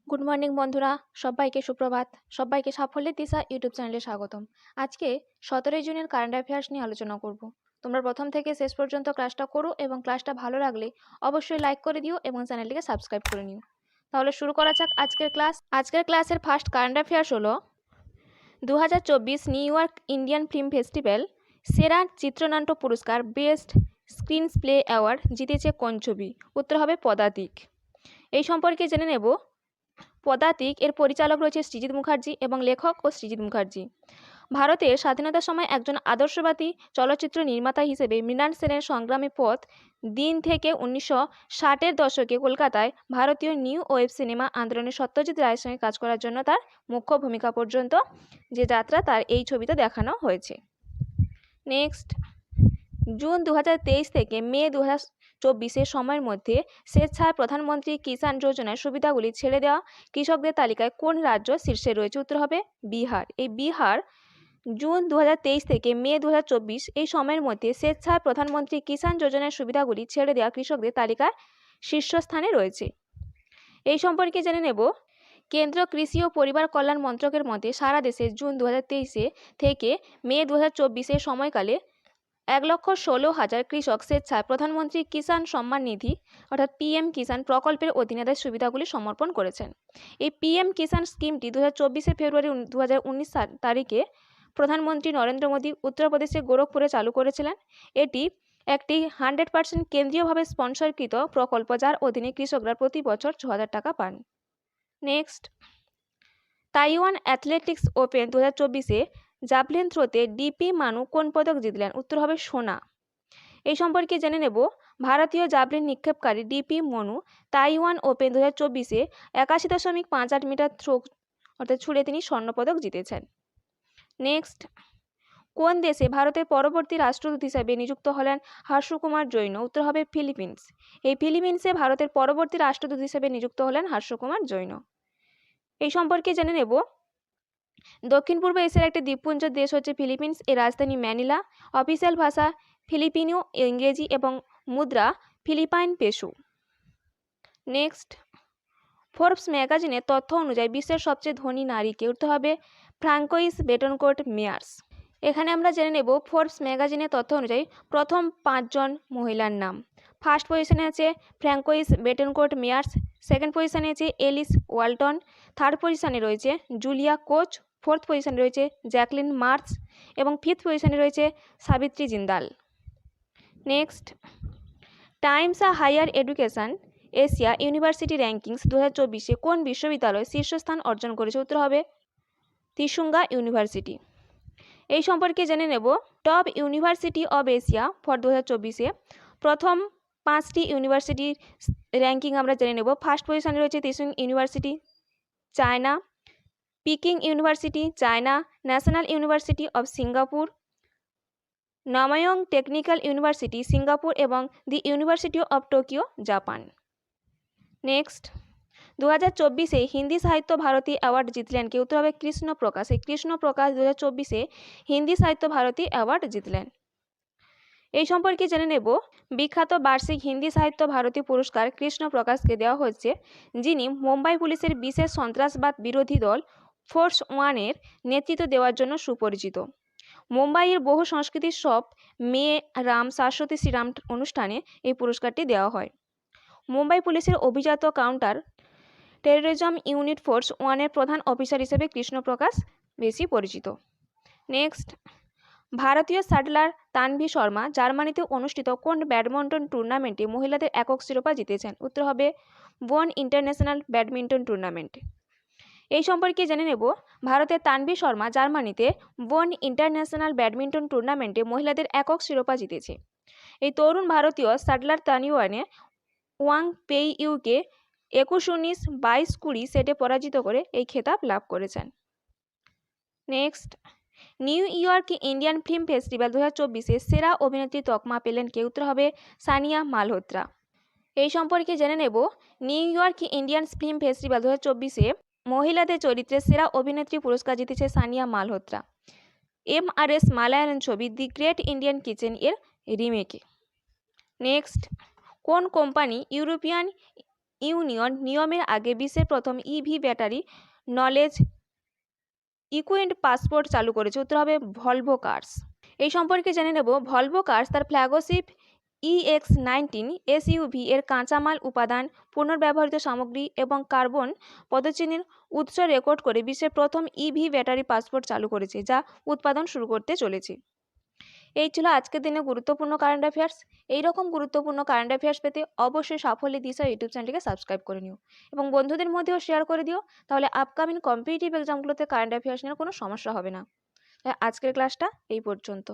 Good morning বন্ধুরা, সবাইকে সুপ্রভাত। সবাইকে সাফল্যের দিশা ইউটিউব চ্যানেলে স্বাগতম। আজকে 17 জুনের কারেন্ট অ্যাফেয়ার্স নিয়ে আলোচনা করব। তোমরা প্রথম থেকে শেষ পর্যন্ত ক্লাসটা করো এবং ক্লাসটা ভালো লাগলে অবশ্যই লাইক করে দিও এবং চ্যানেলটিকে সাবস্ক্রাইব করে নিও। তাহলে শুরু করা যাক আজকের ক্লাস। আজকের ক্লাসের ফার্স্ট কারেন্ট অ্যাফেয়ার্স হলো 2024 new York Indian film festival সেরা চিত্রনাট্য পুরস্কার বেস্ট স্ক্রিন প্লে অ্যাওয়ার্ড জিতেছে কোন ছবি? উত্তর হবে পদাতিক। এই সম্পর্কে জেনে নেব। পদাতিক এর পরিচালক রয়েছে সৃজিত মুখার্জি এবং লেখক ও সৃজিত মুখার্জি। ভারতের স্বাধীনতার সময় একজন আদর্শবাদী চলচ্চিত্র নির্মাতা হিসেবে মৃণাল সেনের সংগ্রামী পথ দিন থেকে 1960-এর দশকে কলকাতায় ভারতীয় নিউ ওয়েভ সিনেমা আন্দোলনে সত্যজিৎ রায়ের সঙ্গে কাজ করার জন্য তার মুখ্য ভূমিকা পর্যন্ত যে যাত্রা তার এই ছবিতে দেখানো হয়েছে। নেক্সট, জুন 2023 থেকে মে 2024 সময়ের মধ্যে স্বেচ্ছায় প্রধানমন্ত্রী কিষাণ যোজনার সুবিধাগুলি ছেড়ে দেওয়া কৃষকদের তালিকায় কোন রাজ্য শীর্ষে রয়েছে? উত্তর হবে বিহার। এই বিহার জুন 2023 থেকে মে 2024 এই সময়ের মধ্যে স্বেচ্ছায় প্রধানমন্ত্রী কিষাণ যোজনার সুবিধাগুলি ছেড়ে দেওয়া কৃষকদের তালিকায় শীর্ষস্থানে রয়েছে। এই সম্পর্কে জেনে নেব। কেন্দ্র কৃষি ও পরিবার কল্যাণ মন্ত্রকের মতে সারা দেশে জুন 2023 থেকে মে 2024 সময়কালে 1,16,000 কৃষক স্বেচ্ছায় প্রধানমন্ত্রী কিষাণ সম্মান নিধি অর্থাৎ পিএম কিষাণ প্রকল্পের অধীনে তাদের সুবিধাগুলি সমর্পণ করেছেন। এই পিএম কিষাণ স্কিমটি 2024 ফেব্রুয়ারি 2019 তারিখে প্রধানমন্ত্রী নরেন্দ্র মোদী উত্তরপ্রদেশের গোরখপুরে চালু করেছিলেন। এটি একটি 100% কেন্দ্রীয়ভাবে স্পন্সরকৃত প্রকল্প, যার অধীনে কৃষকরা প্রতি বছর 6,000 টাকা পান। Next, Taiwan athletics open 2024 javelin থ্রোতে ডিপি মানু কোন পদক জিতলেন? উত্তর হবে সোনা। এই সম্পর্কে জেনে নেব। ভারতীয় জাভলিন নিক্ষেপকারী DP Manu Taiwan open 2024 81.58 metre throw অর্থাৎ ছুড়ে তিনি স্বর্ণপদক জিতেছেন। নেক্সট, কোন দেশে ভারতের পরবর্তী রাষ্ট্রদূত হিসেবে নিযুক্ত হলেন হর্ষকুমার জৈন? উত্তর হবে ফিলিপিন্স। এই ফিলিপিন্সে ভারতের পরবর্তী রাষ্ট্রদূত হিসেবে নিযুক্ত হলেন হর্ষকুমার জৈন। এই সম্পর্কে জেনে নেব। দক্ষিণ পূর্ব এশিয়ার একটি দ্বীপপুঞ্জ দেশ হচ্ছে ফিলিপিন্স। এর রাজধানী ম্যানিলা। অফিসিয়াল ভাষা ফিলিপিনো ইংরেজি এবং মুদ্রা ফিলিপাইন পেসো। নেক্সট, ফোর্বস ম্যাগাজিনের তথ্য অনুযায়ী বিশ্বের সবচেয়ে ধনী নারীকে? উত্তর হবে ফ্রাঙ্কোইস বেটনকোর্ট মেয়ার্স। এখানে আমরা জেনে নেব ফোর্বস ম্যাগাজিনের তথ্য অনুযায়ী প্রথম 5 জন মহিলার নাম। ফার্স্ট পজিশনে আছে ফ্রাঙ্কোইস বেটনকোর্ট মেয়ার্স, সেকেন্ড পজিশনে আছে এলিস ওয়ালটন, থার্ড পজিশনে রয়েছে জুলিয়া কোচ, ফোর্থ পজিশনে রয়েছে জ্যাকলিন মার্চ এবং ফিফথ পজিশনে রয়েছে Savitri Jindal. Next, Times Higher Education Asia University Rankings 2024 কোন বিশ্ববিদ্যালয় শীর্ষস্থান অর্জন করেছে? উত্তর হবে ত্রিশুঙ্গা ইউনিভার্সিটি। এই সম্পর্কে জেনে নেব। Top university of Asia for 2024 প্রথম 5টি ইউনিভার্সিটির র্যাঙ্কিং আমরা জেনে নেব। ফার্স্ট পজিশনে রয়েছে Tsinghua university China, Peking university China, national university of Singapore, Nanyang technological university Singapore এবং the university of Tokyo Japan. Next, 2024 Hindi Sahitya Bharati award জিতলেন কে? উত্তর হবে কৃষ্ণ প্রকাশ। এই কৃষ্ণ প্রকাশ 2024 হিন্দি সাহিত্য ভারতী অ্যাওয়ার্ড জিতলেন। এই সম্পর্কে জেনে নেব। বিখ্যাত বার্ষিক হিন্দি সাহিত্য ভারতী পুরস্কার কৃষ্ণ প্রকাশকে দেওয়া হচ্ছে, যিনি মুম্বাই পুলিশের বিশেষ সন্ত্রাসবাদ বিরোধী দল ফোর্স 1-এর নেতৃত্ব দেওয়ার জন্য সুপরিচিত। মুম্বাইয়ের বহু সংস্কৃতির সব মেয়ে রাম শাশ্বতী শ্রীরাম অনুষ্ঠানে এই পুরস্কারটি দেওয়া হয়। মুম্বাই পুলিশের অভিজাত কাউন্টার টেররিজম ইউনিট ফোর্স 1-এর প্রধান অফিসার হিসেবে কৃষ্ণ প্রকাশ বেশি পরিচিত। নেক্সট, ভারতীয় শাটলার তানভি শর্মা জার্মানিতে অনুষ্ঠিত কোন ব্যাডমিন্টন টুর্নামেন্টে মহিলাদের একক শিরোপা জিতেছেন? উত্তর হবে বন ইন্টারন্যাশনাল ব্যাডমিন্টন টুর্নামেন্ট। এই সম্পর্কে জেনে নেব। ভারতের তানভি শর্মা জার্মানিতে বন ইন্টারন্যাশনাল ব্যাডমিন্টন টুর্নামেন্টে মহিলাদের একক শিরোপা জিতেছে। এই তরুণ ভারতীয় শাটলার তানিওয়ানে ওয়াং পেইউকে 21-19, 22-20 সেটে পরাজিত করে এই খেতাব লাভ করেছেন। Next, new York Indian film festival 2024 সেরা অভিনেত্রী তকমা পেলেন কে? উত্তর হবে সানিয়া মালহোত্রা। এই সম্পর্কে জেনে নেব। New York Indian film festival 2024 মহিলাদের চরিত্রে সেরা অভিনেত্রী পুরস্কার জিতেছে সানিয়া মালহোত্রা MRS মালায়ালাম ছবি দি গ্রেট ইন্ডিয়ান কিচেন এর রিমেকে। নেক্সট, কোন কোম্পানি ইউরোপিয়ান ইউনিয়ন নিয়মের আগে বিশ্বের প্রথম EV battery knowledge equipped passport চালু করেছে? উত্তর হবে ভলভো কার্স। এই সম্পর্কে জেনে নেব। ভলভো কার্স তার ফ্ল্যাগশিপ EX19 এসইউভি এর কাঁচামাল উপাদান, পুনর্ব্যবহৃত সামগ্রী এবং কার্বন পদচিহ্নের উৎস রেকর্ড করে বিশ্বের প্রথম ইভি ব্যাটারি পাসপোর্ট চালু করেছে, যা উৎপাদন শুরু করতে চলেছে। এই ছিল আজকের দিনে গুরুত্বপূর্ণ কারেন্ট অ্যাফেয়ার্স। এইরকম গুরুত্বপূর্ণ কারেন্ট অ্যাফেয়ার্স পেতে অবশ্যই সাফল্যের দিশা ইউটিউব চ্যানেলটিকে সাবস্ক্রাইব করে নিও এবং বন্ধুদের মধ্যেও শেয়ার করে দিও। তাহলে আপকামিং কম্পিটিটিভ এক্সামগুলোতে কারেন্ট অ্যাফেয়ার্স নিয়ে কোনো সমস্যা হবে না। তাই আজকের ক্লাসটা এই পর্যন্ত।